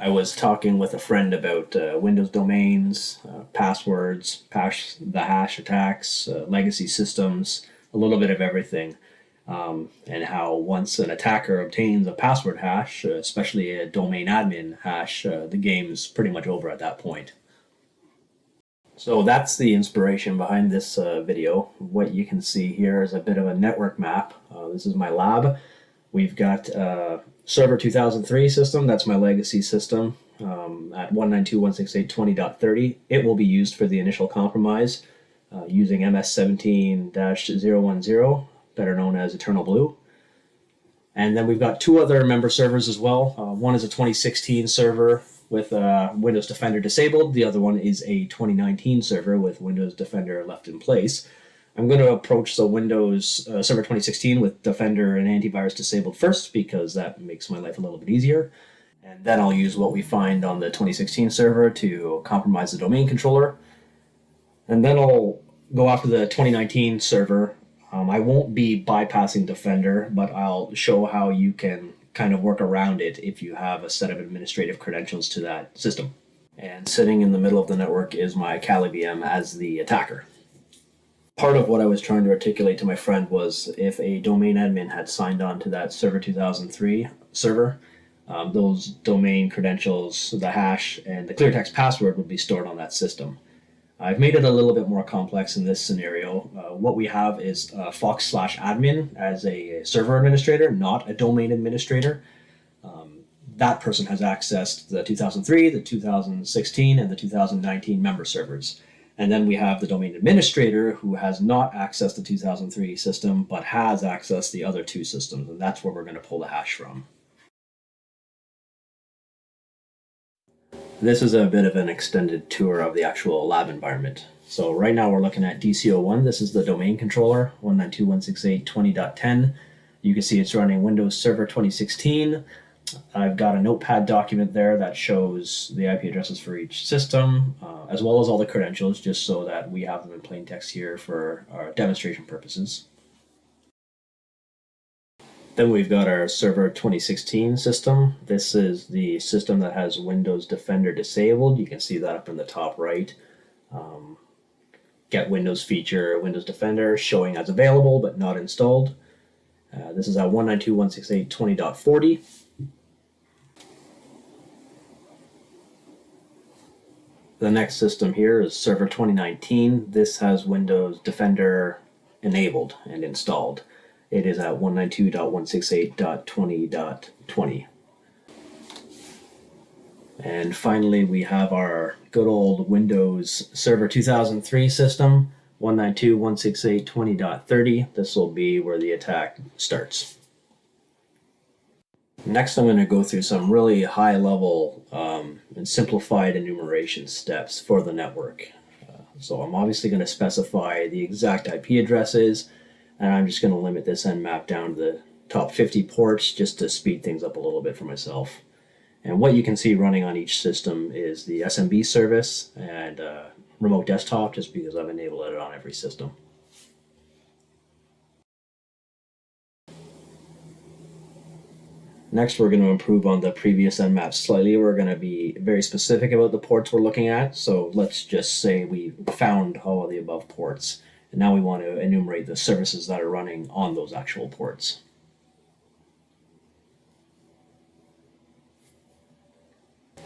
I was talking with a friend about Windows domains, passwords, the hash attacks, legacy systems, a little bit of everything, and how once an attacker obtains a password hash, especially a domain admin hash, the game's pretty much over at that point. So that's the inspiration behind this video. What you can see here is a bit of a network map. This is my lab. We've got server 2003 system, that's my legacy system, at 192.168.20.30. It will be used for the initial compromise using MS17-010, better known as Eternal Blue. And then we've got two other member servers as well. One is a 2016 server with Windows Defender disabled. The other one is a 2019 server with Windows Defender left in place. I'm going to approach the Windows Server 2016 with Defender and antivirus disabled first because that makes my life a little bit easier. And then I'll use what we find on the 2016 server to compromise the domain controller. And then I'll go after the 2019 server. I won't be bypassing Defender, but I'll show how you can kind of work around it if you have a set of administrative credentials to that system. And sitting in the middle of the network is my Kali VM as the attacker. Part of what I was trying to articulate to my friend was if a domain admin had signed on to that Server 2003 server, those domain credentials, the hash, and the clear text password would be stored on that system. I've made it a little bit more complex in this scenario. What we have is Fox/admin as a server administrator, not a domain administrator. That person has accessed the 2003, the 2016, and the 2019 member servers. And then we have the domain administrator who has not accessed the 2003 system, but has accessed the other two systems, and that's where we're going to pull the hash from. This is a bit of an extended tour of the actual lab environment. So right now we're looking at DCO1. This is the domain controller, 192.168.20.10. You can see it's running Windows Server 2016. I've got a notepad document there that shows the IP addresses for each system, as well as all the credentials, just so that we have them in plain text here for our demonstration purposes. Then we've got our Server 2016 system. This is the system that has Windows Defender disabled. You can see that up in the top right. Get Windows feature, Windows Defender showing as available but not installed. This is at 192.168.20.40. The next system here is Server 2019. This has Windows Defender enabled and installed. It is at 192.168.20.20. And finally, we have our good old Windows Server 2003 system, 192.168.20.30. This will be where the attack starts. Next, I'm going to go through some really high-level and simplified enumeration steps for the network. So I'm obviously going to specify the exact IP addresses, and I'm just going to limit this nmap down to the top 50 ports just to speed things up a little bit for myself. And what you can see running on each system is the SMB service and remote desktop, just because I've enabled it on every system. Next, we're going to improve on the previous nmap slightly. We're going to be very specific about the ports we're looking at. So let's just say we found all of the above ports. And now we want to enumerate the services that are running on those actual ports.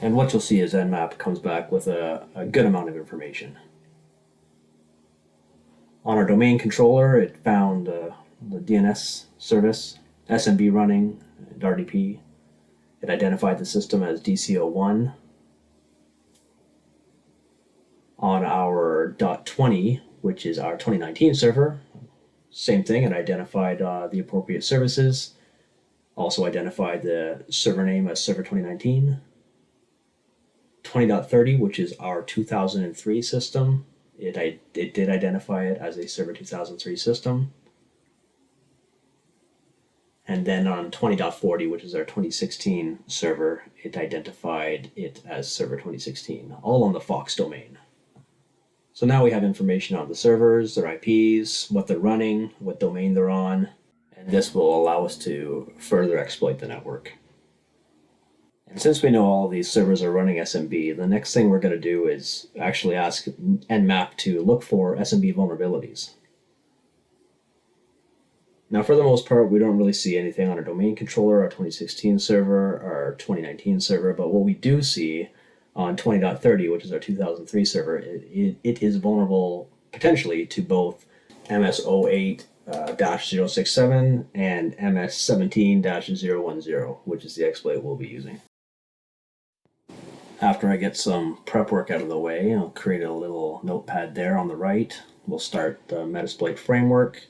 And what you'll see is nmap comes back with a good amount of information. On our domain controller, it found the DNS service, SMB running, and RDP. It identified the system as DCO1. On our .20, which is our 2019 server, same thing, it identified the appropriate services, also identified the server name as Server 2019. 20.30, which is our 2003 system, it did identify it as a Server 2003 system. And then on 20.40, which is our 2016 server, it identified it as Server 2016, all on the Fox domain. So now we have information on the servers, their IPs, what they're running, what domain they're on, and this will allow us to further exploit the network. And since we know all of these servers are running SMB, the next thing we're going to do is actually ask Nmap to look for SMB vulnerabilities. Now, for the most part, we don't really see anything on our domain controller, our 2016 server, our 2019 server, but what we do see on 20.30, which is our 2003 server, it is vulnerable potentially to both MS08-067 and MS17-010, which is the exploit we'll be using. After I get some prep work out of the way, I'll create a little notepad there on the right. We'll start the Metasploit framework.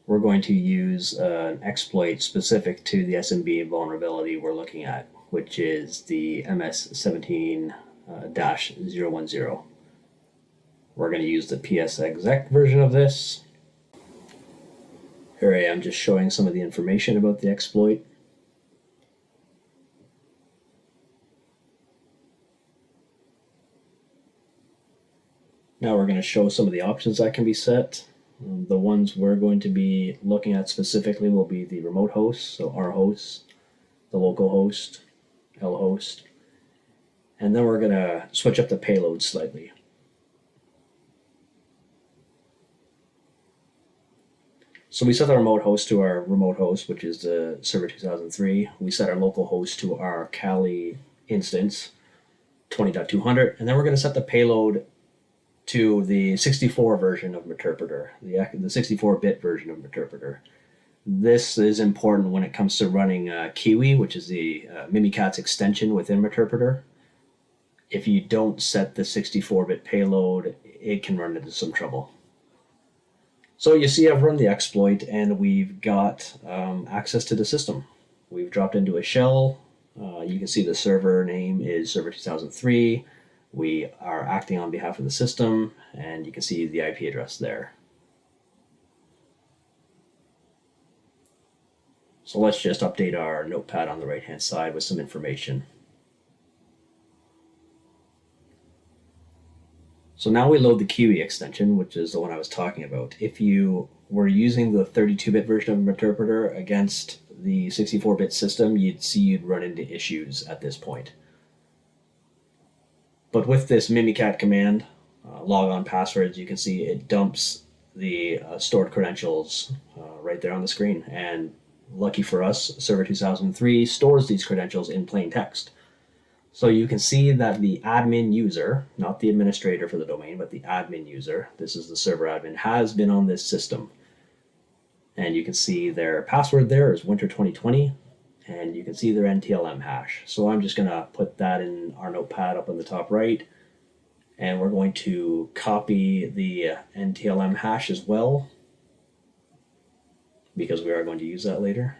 We're going to use an exploit specific to the SMB vulnerability we're looking at, which is the MS17-010. We're going to use the PSExec version of this. Here I am just showing some of the information about the exploit. Now we're going to show some of the options that can be set. The ones we're going to be looking at specifically will be the remote host, so our host, the local host, L host, and then we're going to switch up the payload slightly. So we set our remote host to our remote host, which is the server 2003. We set our local host to our Kali instance, 20.200, and then we're going to set the payload to the 64 version of Meterpreter, the 64-bit version of Meterpreter. This is important when it comes to running Kiwi, which is the Mimikatz extension within Meterpreter. If you don't set the 64-bit payload, it can run into some trouble. So you see I've run the exploit and we've got access to the system. We've dropped into a shell. You can see the server name is server 2003. We are acting on behalf of the system, and you can see the IP address there. So let's just update our notepad on the right-hand side with some information. So now we load the Kiwi extension, which is the one I was talking about. If you were using the 32-bit version of Meterpreter against the 64-bit system, you'd run into issues at this point. But with this Mimikat command, log on passwords, you can see it dumps the stored credentials right there on the screen. And lucky for us, Server 2003 stores these credentials in plain text. So you can see that the admin user, not the administrator for the domain, but the admin user, this is the server admin, has been on this system. And you can see their password there is winter 2020. And you can see their NTLM hash. So I'm just going to put that in our notepad up on the top right. And we're going to copy the NTLM hash as well, because we are going to use that later.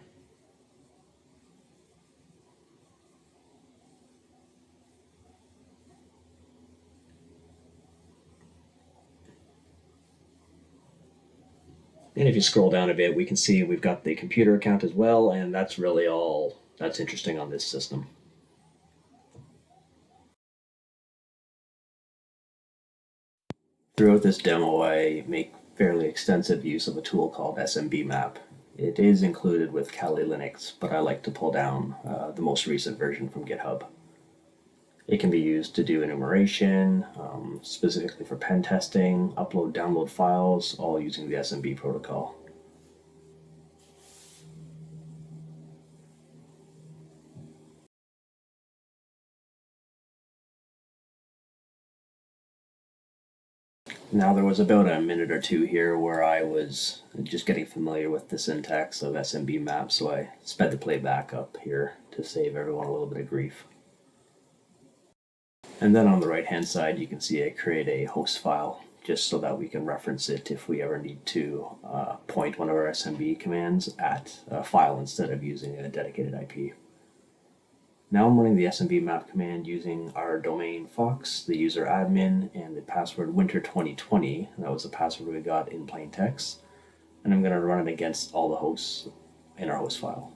And if you scroll down a bit, we can see we've got the computer account as well, and that's really all that's interesting on this system. Throughout this demo, I make fairly extensive use of a tool called smbmap. It is included with Kali Linux, but I like to pull down the most recent version from GitHub. It can be used to do enumeration, specifically for pen testing, upload, download files, all using the SMB protocol. Now there was about a minute or two here where I was just getting familiar with the syntax of smbmap, so I sped the playback up here to save everyone a little bit of grief. And then on the right hand side you can see I create a host file just so that we can reference it if we ever need to point one of our SMB commands at a file instead of using a dedicated IP. Now I'm running the smbmap command using our domain Fox, the user admin, and the password winter2020. That was the password we got in plain text. And I'm going to run it against all the hosts in our host file.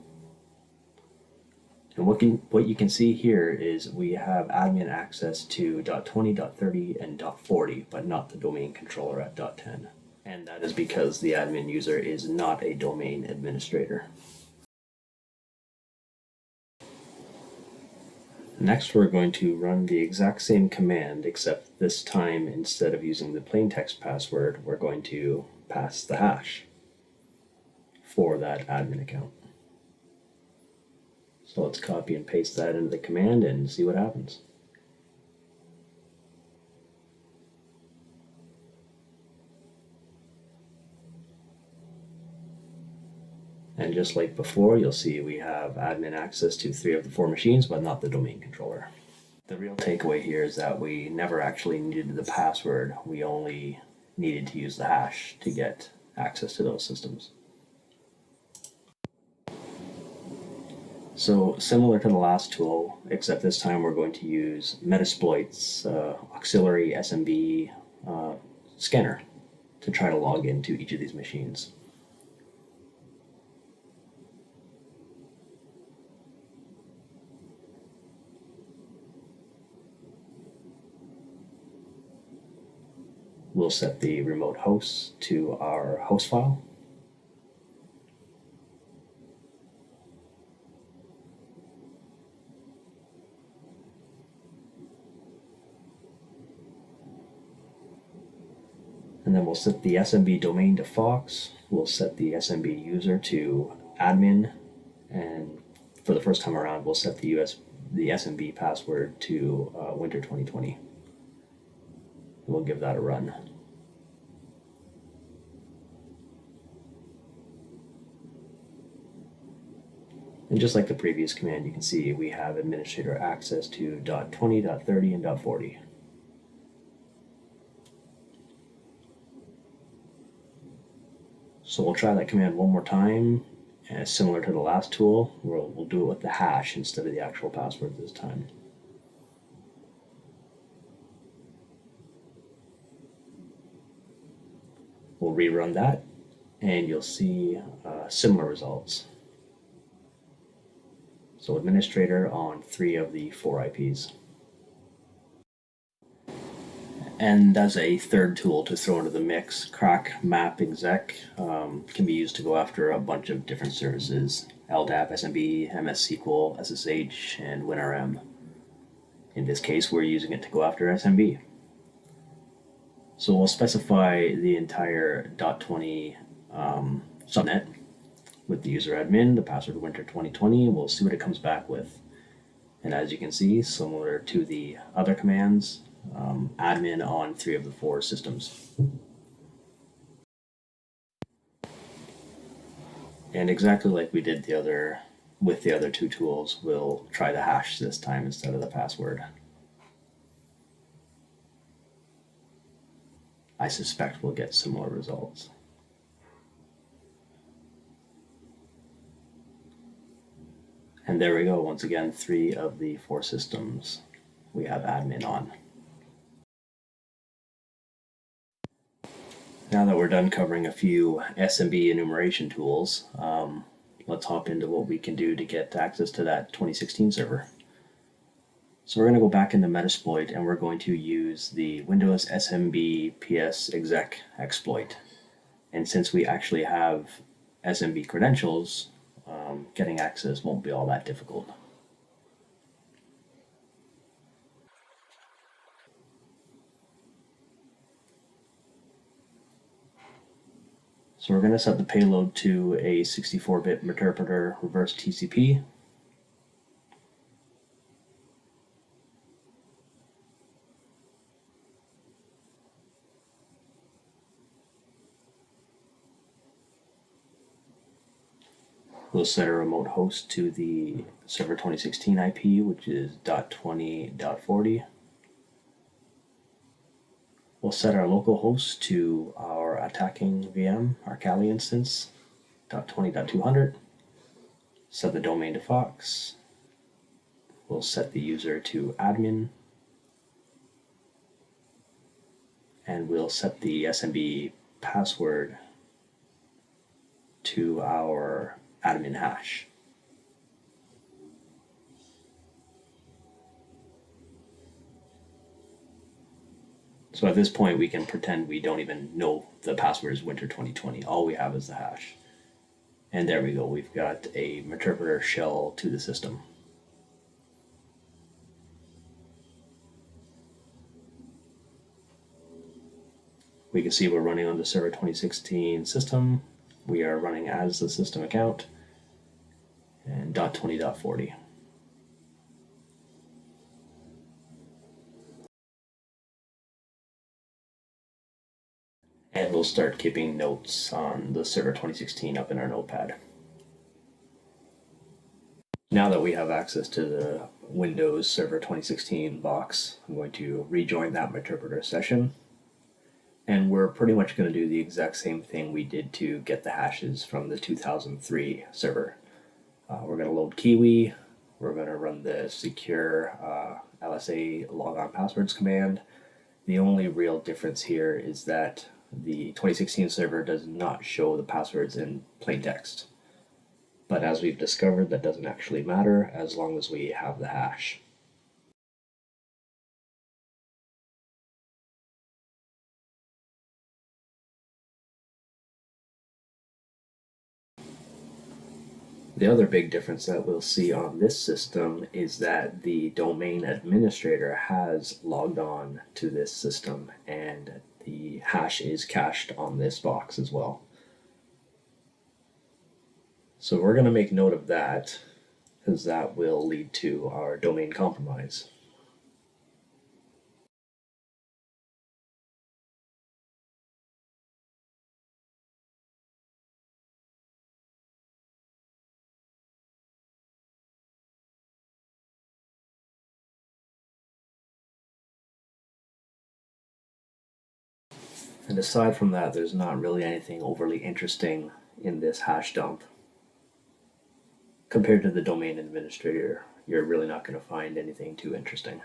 And what you can see here is we have admin access to .20, .30, and .40, but not the domain controller at .10. And that is because the admin user is not a domain administrator. Next, we're going to run the exact same command, except this time, instead of using the plain text password, we're going to pass the hash for that admin account. So let's copy and paste that into the command and see what happens. And just like before, you'll see we have admin access to 3 of the 4 machines, but not the domain controller. The real takeaway here is that we never actually needed the password. We only needed to use the hash to get access to those systems. So similar to the last tool, except this time we're going to use Metasploit's auxiliary SMB scanner to try to log into each of these machines. We'll set the remote host to our host file. And then we'll set the SMB domain to Fox. We'll set the SMB user to admin. And for the first time around, we'll set the SMB password to winter 2020. We'll give that a run. And just like the previous command, you can see we have administrator access to .20, .30, and .40. So we'll try that command one more time, and similar to the last tool, we'll do it with the hash instead of the actual password this time. We'll rerun that, and you'll see similar results. So administrator on 3 of the 4 IPs. And as a third tool to throw into the mix, crackmapexec can be used to go after a bunch of different services: LDAP, SMB, MS SQL, SSH, and WinRM. In this case, we're using it to go after SMB. So we'll specify the entire .20 subnet with the user admin, the password winter 2020, and we'll see what it comes back with. And as you can see, similar to the other commands, admin on 3 of the 4 systems. And exactly like we did with the other 2 tools, we'll try the hash this time instead of the password. I suspect we'll get similar results. And there we go, once again, 3 of the 4 systems we have admin on. Now that we're done covering a few SMB enumeration tools, let's hop into what we can do to get access to that 2016 server. So we're going to go back into Metasploit, and we're going to use the Windows SMB PSExec exploit. And since we actually have SMB credentials, getting access won't be all that difficult. So we're going to set the payload to a 64-bit Meterpreter reverse TCP. We'll set a remote host to the server 2016 IP, which is .20.40. We'll set our local host to our attacking VM, our Kali instance, .20.200. Set the domain to Fox. We'll set the user to admin. And we'll set the SMB password to our admin hash. So at this point, we can pretend we don't even know the password is winter 2020. All we have is the hash. And there we go. We've got a Meterpreter shell to the system. We can see we're running on the server 2016 system. We are running as the system account and .20.40. And we'll start keeping notes on the server 2016 up in our notepad. Now that we have access to the Windows Server 2016 box, I'm going to rejoin that Meterpreter session. And we're pretty much going to do the exact same thing we did to get the hashes from the 2003 server. We're going to load Kiwi. We're going to run the secure LSA logon passwords command. The only real difference here is that the 2016 server does not show the passwords in plain text. But as we've discovered, that doesn't actually matter as long as we have the hash. The other big difference that we'll see on this system is that the domain administrator has logged on to this system and the hash is cached on this box as well. So we're going to make note of that because that will lead to our domain compromise. And aside from that, there's not really anything overly interesting in this hash dump. Compared to the domain administrator, you're really not going to find anything too interesting.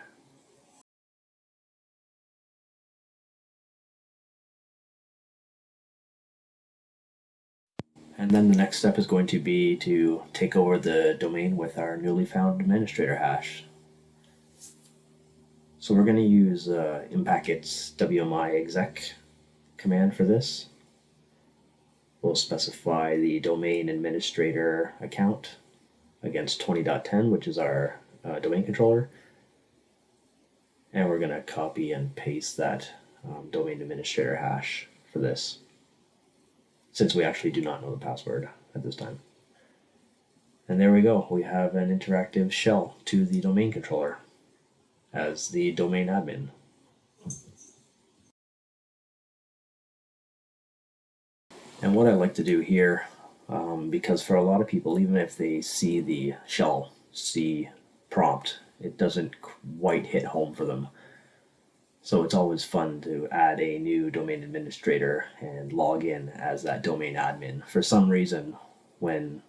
And then the next step is going to be to take over the domain with our newly found administrator hash. So we're going to use Impacket's wmi-exec command for this. We'll specify the domain administrator account against 20.10, which is our domain controller. And we're going to copy and paste that domain administrator hash for this, since we actually do not know the password at this time. And there we go. We have an interactive shell to the domain controller as the domain admin. And what I like to do here, because for a lot of people, even if they see the shell C prompt, it doesn't quite hit home for them. So it's always fun to add a new domain administrator and log in as that domain admin. For some reason, when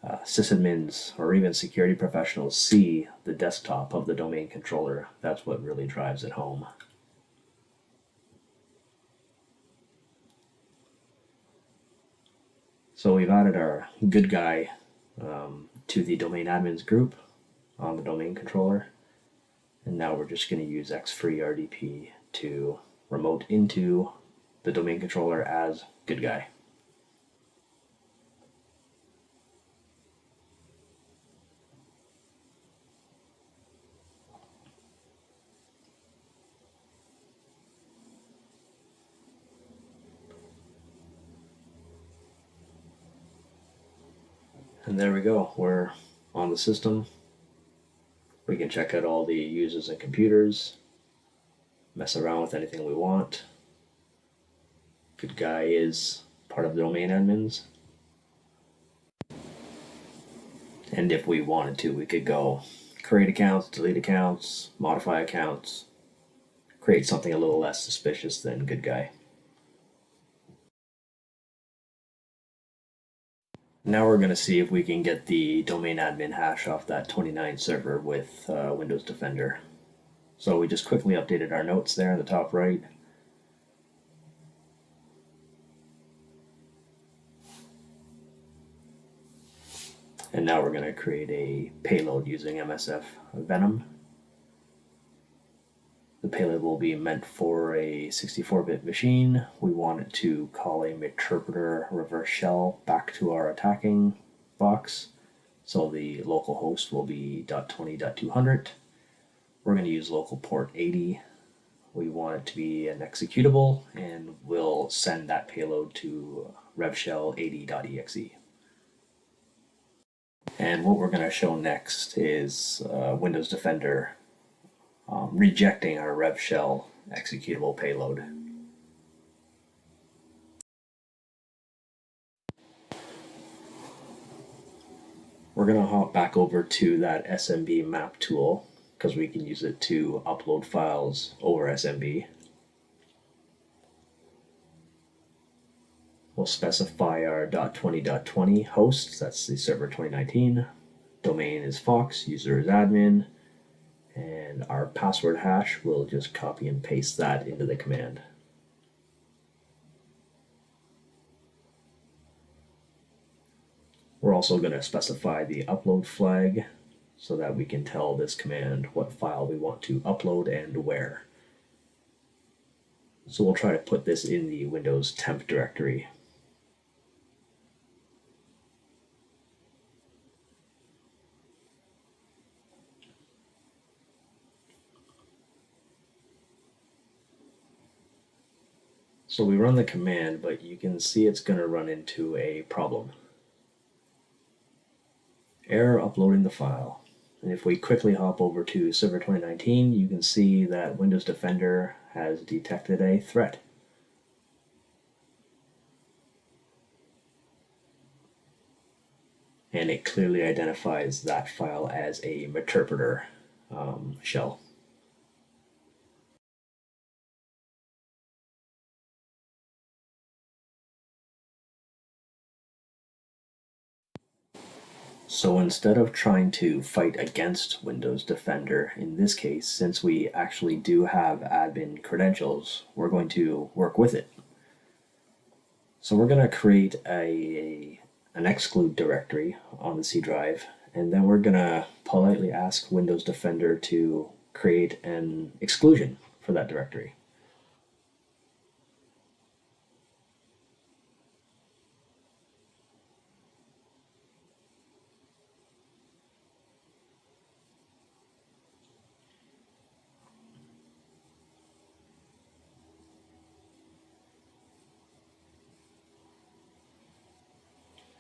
sysadmins or even security professionals see the desktop of the domain controller, that's what really drives it home. So we've added our good guy to the domain admins group on the domain controller. And now we're just going to use xfreeRDP to remote into the domain controller as good guy. And there we go, we're on the system. We can check out all the users and computers, mess around with anything we want. Good guy is part of the domain admins. And if we wanted to, we could go create accounts, delete accounts, modify accounts, create something a little less suspicious than good guy. Now we're going to see if we can get the domain admin hash off that 29 server with Windows Defender. So we just quickly updated our notes there in the top right. And now we're going to create a payload using MSF Venom. The payload will be meant for a 64-bit machine. We want it to call a Meterpreter reverse shell back to our attacking box. So the local host will be .20.200. We're going to use local port 80. we want it to be an executable, and we'll send that payload to revshell80.exe. And what we're going to show next is Windows Defender rejecting our revshell executable payload. We're going to hop back over to that smbmap tool because we can use it to upload files over SMB. We'll specify our .20.20 host, that's the server 2019. Domain is Fox, user is admin, and our password hash, we'll just copy and paste that into the command. We're also going to specify the upload flag so that we can tell this command what file we want to upload and where. So we'll try to put this in the Windows temp directory. So we run the command, but you can see it's going to run into a problem. Error uploading the file. And if we quickly hop over to Server 2019, you can see that Windows Defender has detected a threat. And it clearly identifies that file as a Meterpreter shell. So instead of trying to fight against Windows Defender, in this case, since we actually do have admin credentials, we're going to work with it. So we're going to create an exclude directory on the C drive, and then we're going to politely ask Windows Defender to create an exclusion for that directory.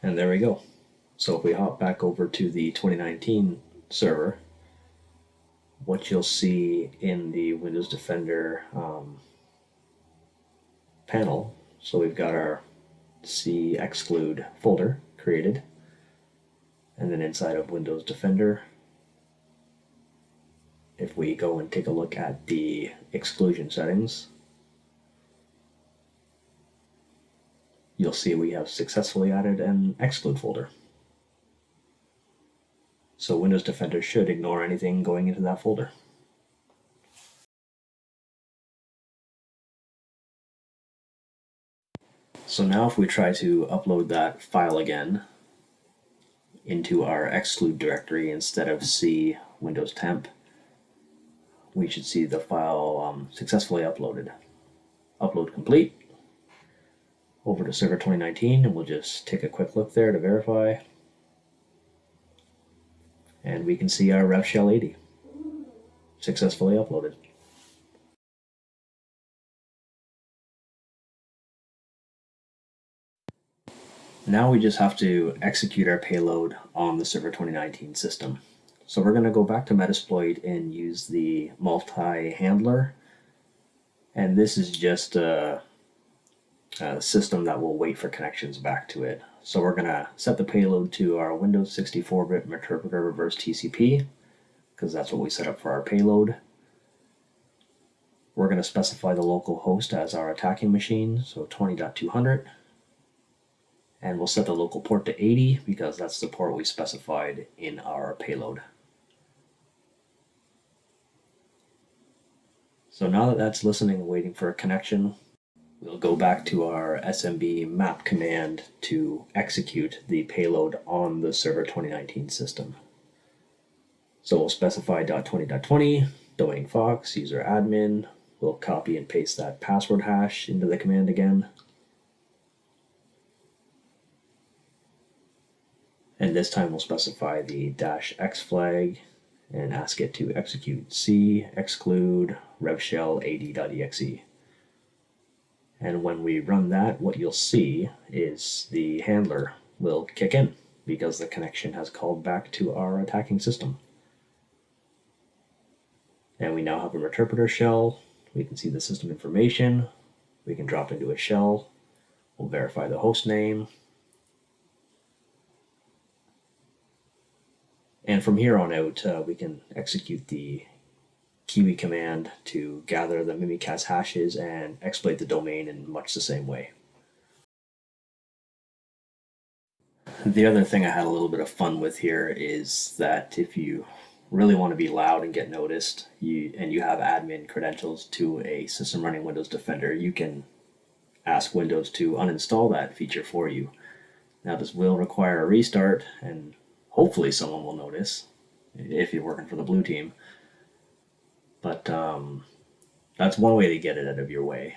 And there we go. So if we hop back over to the 2019 server, what you'll see in the Windows Defender panel, so we've got our C exclude folder created, and then inside of Windows Defender, if we go and take a look at the exclusion settings, you'll see we have successfully added an exclude folder. So Windows Defender should ignore anything going into that folder. So now if we try to upload that file again into our exclude directory instead of C Windows temp, we should see the file successfully uploaded. Upload complete. Over to Server 2019, and we'll just take a quick look there to verify. And we can see our revshell 80 successfully uploaded. Now we just have to execute our payload on the Server 2019 system. So we're going to go back to Metasploit and use the multi-handler. And this is just a system that will wait for connections back to it. So we're going to set the payload to our Windows 64-bit Meterpreter reverse TCP, because that's what we set up for our payload. We're going to specify the local host as our attacking machine, so 20.200. And we'll set the local port to 80 because that's the port we specified in our payload. So now that that's listening and waiting for a connection, we'll go back to our smbmap command to execute the payload on the Server 2019 system. So we'll specify .20.20, domain Fox, user admin. We'll copy and paste that password hash into the command again. And this time we'll specify the -x flag, and ask it to execute c exclude revshell ad.exe. And when we run that, what you'll see is the handler will kick in because the connection has called back to our attacking system. And we now have a Meterpreter shell. We can see the system information. We can drop into a shell. We'll verify the host name. And from here on out, we can execute the Kiwi command to gather the Mimikatz hashes and exploit the domain in much the same way. The other thing I had a little bit of fun with here is that if you really want to be loud and get noticed, and you have admin credentials to a system running Windows Defender, you can ask Windows to uninstall that feature for you. Now this will require a restart, and hopefully someone will notice if you're working for the blue team. But that's one way to get it out of your way.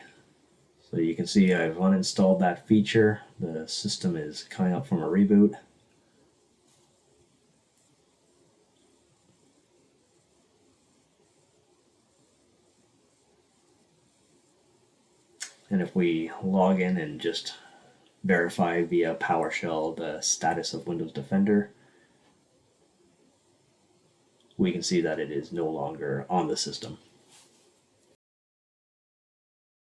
So you can see I've uninstalled that feature. The system is coming up from a reboot. And if we log in and just verify via PowerShell the status of Windows Defender, we can see that it is no longer on the system.